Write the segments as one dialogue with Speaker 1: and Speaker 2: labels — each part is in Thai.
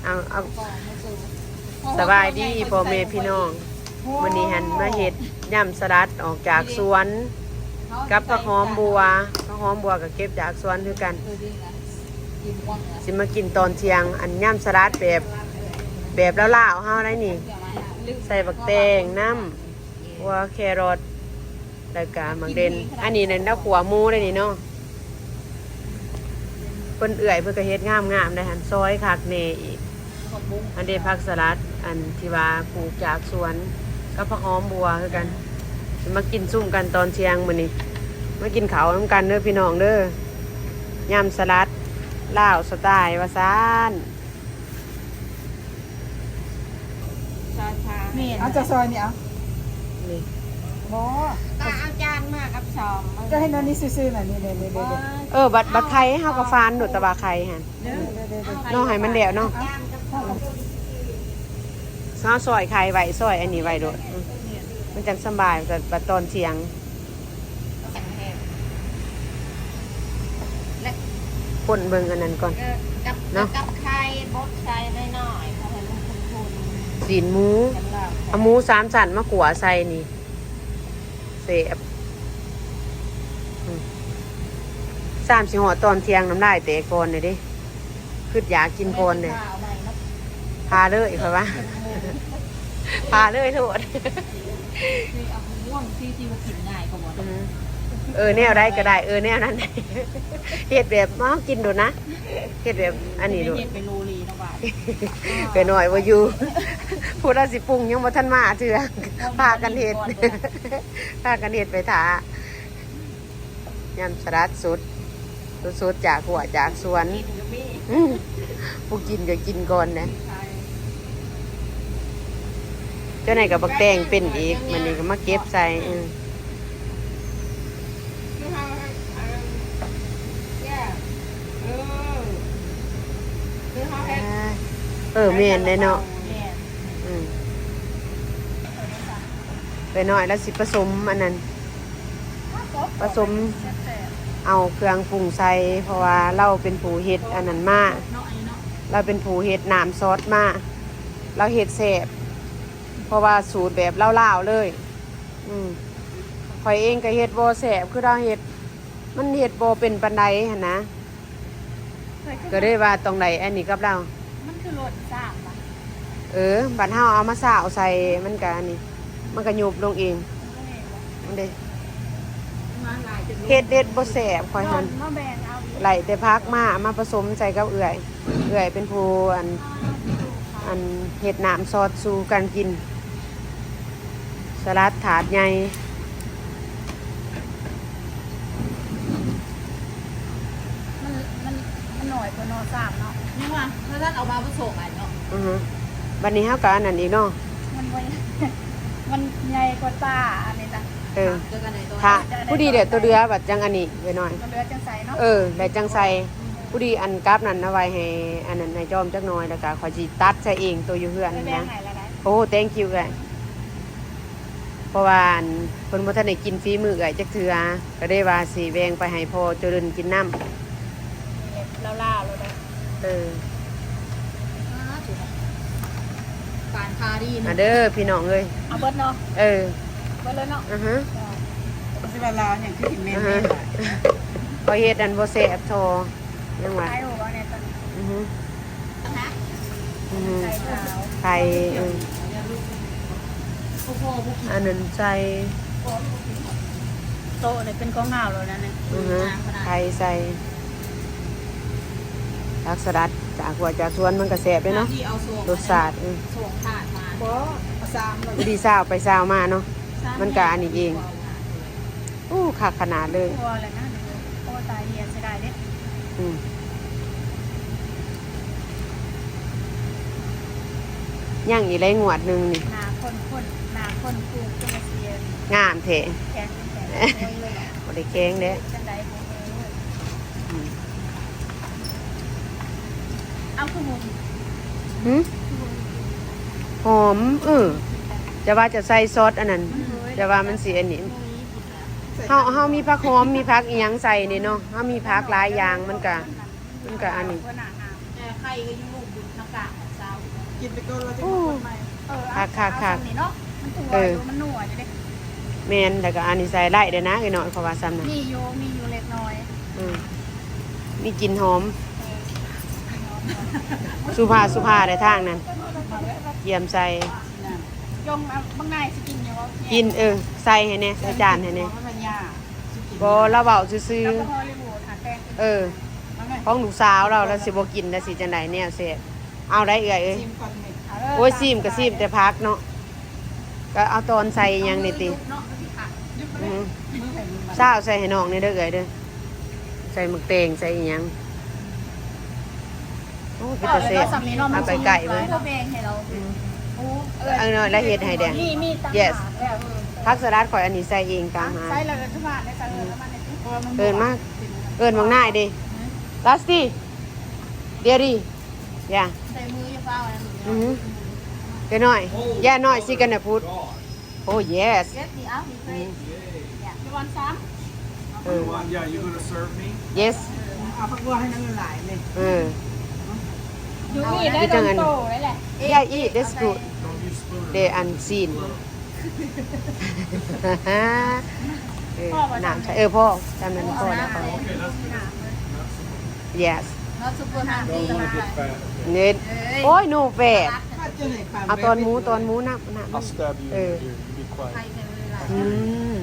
Speaker 1: เอาสบายดีพ่อแม่พี่น้องวันนี้หันมาเฮ็ดย่ำสลัดออกจากสวนกับผักหอมบัวก็เก็บจากสวนคือกันสิมากินตอนเที่ยงอันย่ำสลัดแบบแล้วล่าเฮาได้นี่ใส่บักแตงน้ำหัวแครอทแล้วก็มักเด่นอันนี้นั่นดอกขัวหมูได้นี่เนาะเพิ่นเอื่อยเพิ่นก็เฮ็ดงามๆได้หันซอยคักแน่อีกอันเดผักสลัดอันที่ว่าปลูกจากสวนกับผักหอมบัวคือกันสิมากินซุ่มกันตอนเที่ยงมื้อนี้มากินข้าวนำกันเด้อพี่น้องเด้อยำสลัดลาวสไตล์ว่าซ่าน
Speaker 2: เอาจะซอยนี่เอา
Speaker 1: นี่
Speaker 2: บ่
Speaker 3: ตาเอาจานมากับซอง
Speaker 2: จะให้นอนนี่ซื่อๆน่ะนี่
Speaker 1: บัดไข่เฮาก็ฟานโดดตะบาไข่หั่นเนาะให้มันแล้วเนาะซอยไข่ไว้ซอยอันนี้ไว้โดดมันจังสบายแต่ตอนเที่ยงป่นเบิ่งอันนั้นก่อน
Speaker 3: กับไข่บดใส่น้อยๆพอให้มันคุ้นๆ
Speaker 1: สีนหมูเอาหมู3ชั้นมาขัวใส่นี่เสบ3-4 ห่อตอนเที่ยงน้ำลายแตกก่อนเลยดิคืออยากกินก่อนเลยพาเลยค่อยว่าพาเลยโทษแนวได้ก็ได้แนวนั้นเฮ็ดแบบมากินโดดนะเฮ็ดแบบอันนี้โดด
Speaker 3: เป็นโรลีนะบ่าย
Speaker 1: ไปหน่อยว่าอยู่พูดว่าสิปรุงยังบ่ทันมาเถื่อพากันเฮ็ดไปถายำสลัดสดจากหัวจากสวนผู้กินก็กินก่อนนะเจ้าไหนกับบักแตงเป็นอีกมันนี่ก็มาเก็บใส่เมนได้เนาะไปหน่อยแล้วสิผสมอันนั้นผสมเอาเครื่องปรุงใส่เพราะว่าเราเป็นผู้เฮ็ดอันนั้นมาเราเป็นผู้เฮ็ดน้ำซอสมาเราเฮ็ดแซ่บเพราะว่าสูตรแบบเล่าๆเลยข่อยเองก็เฮ็ดบ่แซ่บคือเราเฮ็ดมันเฮ็ดบ่เป็นปานใดหั่นนะก็ได้ว่าตรงไหนอันนี้กับเรา
Speaker 3: มันคือรสชาติ
Speaker 1: บัดเฮาเอามาซาวใส่มันก็อันนี้มันก็ยุบลงเองมันเด้เฮ็ดบ่แซ่บข่อยหั่นไหลแต่พักมาผสมใส่กับเอื่อยเป็นผู้อันเฮ็ดน้ำซอสสู่กันกินสลัดถาดใหญ่
Speaker 3: มันหน่อยกว่านอสามเนาะนี่ว่าถ้าท่านเอามาผสมอันเนาะ
Speaker 1: บัดนี้เฮาก็อันนั้นอีกเนาะ
Speaker 3: มันใหญ่กว่าตาอันนี้จ้ะ
Speaker 1: ถ้าผู้ดีเดี๋ยวตัวเรือบัดจังอันนี้ไว้หน่อย
Speaker 3: ตัวเรือจังใส่เนาะ
Speaker 1: ได้จังใส่ผู้ดีอันกราฟนั้นเอาไว้ให้อันนั้นให้จอมจักหน่อยแล้วก็ขอยสิตัดใส่เองตัวอยู่เฮือนนะโอ้ thank you กันเพราะว่าเพิ่นบ่ทันได้กินฝีมือเอ้ยจักเทื่อก็ได้ว่าสิแบ่งไปให้พ่อเจริญกินน้ำ
Speaker 3: ล่าๆเลยการพาดี
Speaker 1: นะเด้อพี่น้องเอ้ย
Speaker 3: เอาเบิดเนาะ
Speaker 1: เ
Speaker 3: บิดเลยเนาะ
Speaker 2: สิว่าลาวอย่างที่กินแม่น
Speaker 1: พอเฮ็ดอันบ่แซ่บโทยังว่าไข่อันนั้นใส่
Speaker 3: โตเลยเป็นก้อนเงาเลยนะเนี่ย
Speaker 1: ไข่ใส่ผักสลัดจากหัวจากสวนมันก็แซ่บเลยเนาะรสชาติ
Speaker 3: ส่งถาดมา
Speaker 1: ดีซ่าวไปซ่าวมาเนาะมันก็อันนี้เองคักขนาดเลย
Speaker 3: ตายเรียนเสียดายเด้
Speaker 1: ย่างอีไรงวดหนึ่งนี่
Speaker 3: หนาคนปลูกจะมาเสีย
Speaker 1: งามเถะ
Speaker 3: แข็งเลย
Speaker 1: บ่ได้แข็งเด้
Speaker 3: เอาขนม
Speaker 1: หอมจะว่าจะใส่ซอสอันนั้นจะว่ามันสิอันนี้เฮามีผักหอมมีผักอีหยังใส่นี่เนาะเฮามีผักหลายอย่างมันก็อันนี้
Speaker 3: ไข่ก็อยู่บุญทางกลางเช้า
Speaker 2: กินไปก่อนเราจะมาคนใหม่
Speaker 1: ค่ะ
Speaker 3: นี่เนาะมันถั่วอยู่มันหนัวอยู่เด้
Speaker 1: แม่นแล้วก็อันนี้ใส่ไล่เด้อนะไอ้น้อยเพราะว่าซ้ำน่ะ
Speaker 3: มีอยู่เล็กน้อย
Speaker 1: มีกลิ่นหอมสุภาได้ทางนั้นเยี่ยมใส่
Speaker 3: ยงบางนายสิกินอยู่ว่า
Speaker 1: กินใส่ให้แน่ใส่จานให้แน่
Speaker 2: เพราะมันยา
Speaker 1: บ่เราเว้าซื่อ
Speaker 3: แล้วก็ฮอลลีวูดหาแป้ง
Speaker 1: ของลูกสาวเราสิบ่กินแล้วสิจังได๋แนวเสียเอาได้เอ้ย
Speaker 2: ชิมก่อนนี่
Speaker 1: โอ้ยซีมก็ซีมแต่พักเนาะก็เอาตอนใส่หยังนี่ติ
Speaker 3: เนาะสิค่ะ
Speaker 1: อืม
Speaker 2: มือไผ่มือมัน
Speaker 1: ซาวใส่ให้น้องนี่เด้อเอ้ยเด้อใส่หมึกแตงใส่อีหยังโอ้ยเป็นตาแซ่บเอาไปไก่เบิ่ง
Speaker 3: เราแบ่งให้เราโอ้
Speaker 1: เอาหน่อยแล้วเฮ็ดให้แดง
Speaker 3: มีตัง
Speaker 1: yes ผักสลัดข่อยอันนี้ใส่เองต่างหาก
Speaker 3: ใส่แล้วก็ทุกบาทได้ใส่แล้วมันได้
Speaker 2: เพราะว่ามัน
Speaker 1: เอิ้นมากเอิ้นบางหน้าดิลัสตี้เดียรี่ย่า
Speaker 3: ใส่มืออย่าเฝ้านะ
Speaker 1: อือเดี๋ยวหน่อยย่าหน่อยสิกันนะพุทธโอ้ yes
Speaker 3: เด็ดดีเอาดีเลยมีวันซ้
Speaker 4: Yeah, you gonna serve me?
Speaker 1: yes
Speaker 2: เอาผักบัวให้น้ำละลายเลย
Speaker 3: ำอยู่นี่ได้โดนโตได้แหละ
Speaker 1: yeah eat that's good
Speaker 4: Don't use spoon.
Speaker 1: they unseen น้ำใช่พ่อจำนั้นพ่อแล้วเขา
Speaker 4: Okay, that's good.
Speaker 1: yes
Speaker 3: เราซุปเปอร์ฮาร์ด
Speaker 4: Don't want to get fat.
Speaker 1: เน็ตโอ้ย no fat
Speaker 2: ถ้าเจอไหนความ
Speaker 1: เอาตอนหมูน้ำ
Speaker 4: I'll stab you in the ear. You be
Speaker 3: ไข่
Speaker 4: quiet.
Speaker 3: เต็มเลยล่ะ
Speaker 1: อืม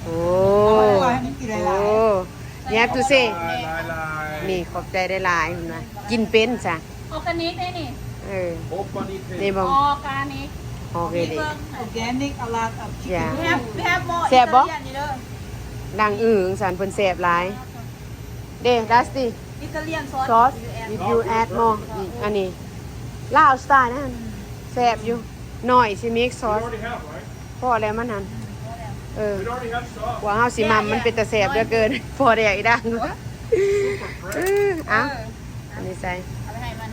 Speaker 1: โอ้
Speaker 2: ผักบัวให้มันกินห
Speaker 1: โอ้
Speaker 2: ลาย
Speaker 1: ย have to say
Speaker 4: Lie.
Speaker 1: นี่ขอบใจได้หลายคุณว่ากินเป็นจ้ะ
Speaker 3: ออร์แกนิกได้นี่
Speaker 4: Hope bunny
Speaker 1: นี่
Speaker 4: pig.
Speaker 1: บอก
Speaker 3: ออร์แกนิก
Speaker 1: โอเคดิ
Speaker 2: ๆออร์แกนิกอลาดอับชิค
Speaker 1: อย่า
Speaker 3: แฮปโม
Speaker 1: แซ่บบ่
Speaker 3: นี่เด้อ
Speaker 1: ดังสันเพิ่นแซ่บหลายเด้ดัสตี้
Speaker 3: อิตาเลียนซอส
Speaker 1: sauce if you add more อันนี้ลาวสไตล์นั่นแซ่บอยู่หน่อยสิ mix
Speaker 4: We
Speaker 1: sauce
Speaker 4: already have, right?
Speaker 1: พอแล้วมันนั่น
Speaker 4: We already have sauce.
Speaker 1: กว่าเฮาสิมัมมันเป็นตะแซ่บเหลือเกิน พอได้อีกดังเอ้าอันนี้ใส่
Speaker 3: เอาไปให้มัน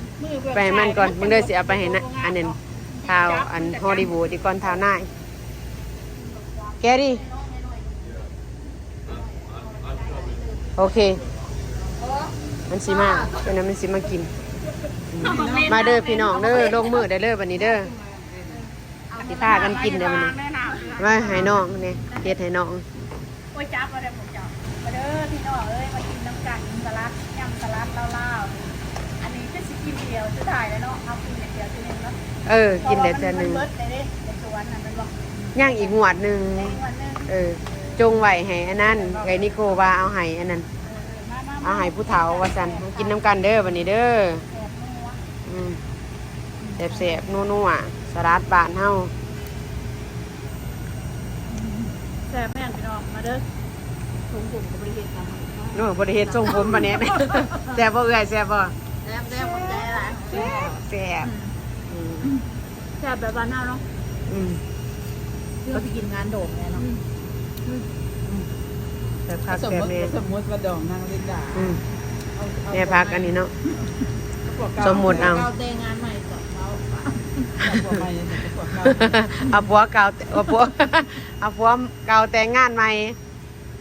Speaker 1: ไปให้มันก่อนมึงเด้อสิเอาไปให้นะอันนั้นเท้าอันฮอลลีวูดดีก่อนเท้าหน้าแกดิโอเคมันสิมาเป็นนั้นมันสิมากิน มาเด้อพี่น้องเด้อลงมือได้เลยวันนี้เด้อสิพากันกินเด้อวันนี้มาให้น้องนี่เฮ็ดให้น้อง
Speaker 3: โอ้ยจับมาเด้อผมจับมาเด้อพี่น้องเอ้ยมากินน้ำกันสลัดยำสลัดเล่าๆอันนี้จะสิกินเดียวจะถ่ายแล้วเนาะเอากินเดียวทีนึงเนาะ
Speaker 1: กินได้แต่หนึง
Speaker 3: เบิดเลยเด้ในสวนน่ะมันบอก
Speaker 1: ย่างอีกหวดหนึง
Speaker 3: ในวันนึง
Speaker 1: จงไว้ให้อันนั้นไอ้นิโคว่าเอาให้อันนั้น
Speaker 3: มา
Speaker 1: เอาให้ผู้เฒ่าว่าซั่นมากินน้ำกันเด้อวันนี้เด้อ แสบๆนัวๆสลัดบ้านเฮา
Speaker 3: แซ่บแม่นพี่น้องมาเด้อถุงผมกับบริเวณกัน
Speaker 1: โน่บ่ได้เฮ็ดทรงผมบัดนี้ แซ่บบ่เอื้อยแซ่บบ่
Speaker 3: แซ่บแซ่บหมดใจละ
Speaker 1: แซ่บอืม
Speaker 3: แซ่บแบบบ้านเฮาเนาะ
Speaker 1: อืม
Speaker 3: เราไปกินงานโด่งไงเนาะ
Speaker 1: แซ่บคัก
Speaker 2: สม
Speaker 1: แซ่
Speaker 2: ม
Speaker 1: บ
Speaker 2: ติ
Speaker 1: แน่
Speaker 2: สมมติว่าดองนางลินดา
Speaker 1: อืมแม่พักอันนี้เนาะ สมมุติเอา
Speaker 3: เราเตงานใหม่กับเขา
Speaker 2: ผัวใหม่เนี่ยผัวเก่า
Speaker 1: เอาผัวเก่าเอาผัว เอาผัวเก่าแต่งงานใหม่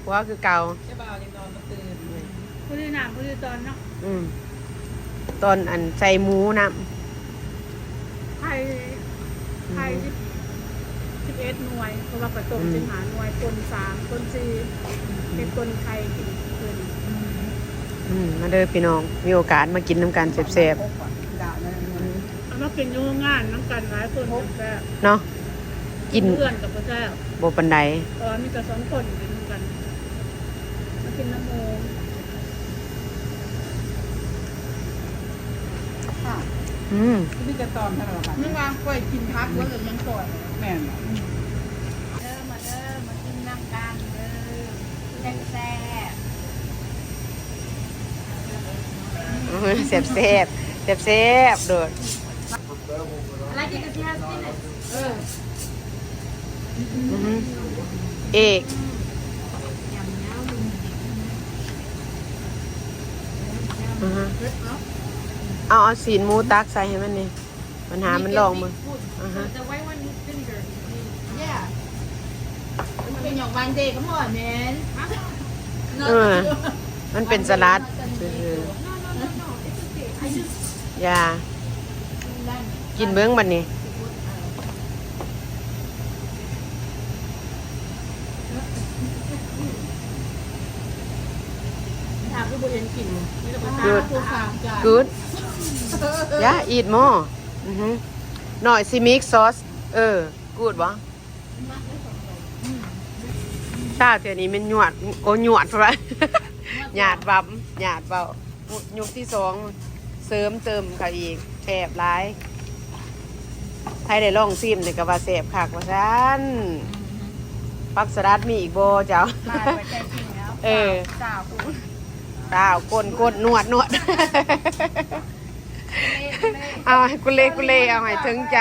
Speaker 1: ผัวคือเก่า
Speaker 2: ใช่ป่าวยังนอนมาตื่น
Speaker 3: ผู้ที่หนามผู้ที่ตอนเนาะ
Speaker 1: อืมตอนอันใส่หมูน้
Speaker 3: ไทยไทย11หน่วยเพราะว่าประตมเป็นหาหน่วยคน3คน4เป็นคนไทยกินเพิ่น
Speaker 1: ำมาเด้อพี่น้องมีโอกาสมากินน้ำกันแซ่บ
Speaker 2: ด่าเนี่ย
Speaker 3: เอามากินอยู่งานน้ำกันหลายคนแซ่บ
Speaker 1: ๆเนาะกิน
Speaker 3: เพื่อนกับแซ่บ
Speaker 1: บ่ปานใด
Speaker 3: ตอนมีแต่2คนกินกันมากินน้ำโม
Speaker 1: อืม
Speaker 2: นี่จะตอนเท่าไหร่
Speaker 3: นี่วางกล้วยกินพักแล้วหรือยังก่อน
Speaker 2: แม่น
Speaker 3: เด้อมากินน้ำกันเด้อแซ่บ
Speaker 1: แซ่บแซ่บแซ่บแซ่บๆโดด
Speaker 3: อะไรกินกับที่ฮัสติน
Speaker 1: เอก
Speaker 3: ยำเนื้อ
Speaker 1: อือฮะเอาสีนหมูตักใส่ให้มันนี่ปัญหามันลองมึงอือฮะ
Speaker 3: The white one needs vinegar. Yeah. มันเป็นอย่างวันเดย์ก็หมดแมน
Speaker 1: มันเป็นสลัด
Speaker 3: No, no, no, no. It's okay.
Speaker 1: อย่ากินเบิ้งบัดนี้
Speaker 3: ถามคือบ่เห็นกินนี่ต้องไปถามผู้ฟังจ้ะ
Speaker 1: good อย่า eat more หน่อยซิมิกซอสgood บ่ชาเดี๋ยวนี้มันหยวดโอ้หยวดเพราะว่าหยาดบับหยาดเบายุคที่สองเสริมเติมเขาอีกแสบร้ายไทยได้ลองซิมเนี่ยก็ว่าแสบคักว่าซั้นปักสลัดมีอีกบ่เจ้า
Speaker 3: ตายไปใจจริงแล้ว สาวกู
Speaker 1: ดาวกดนวดเอาให้กุเล่เอาให้ถึงใจ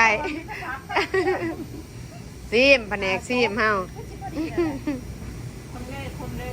Speaker 1: ซิมแผนกซิมเฮา
Speaker 3: คนเล่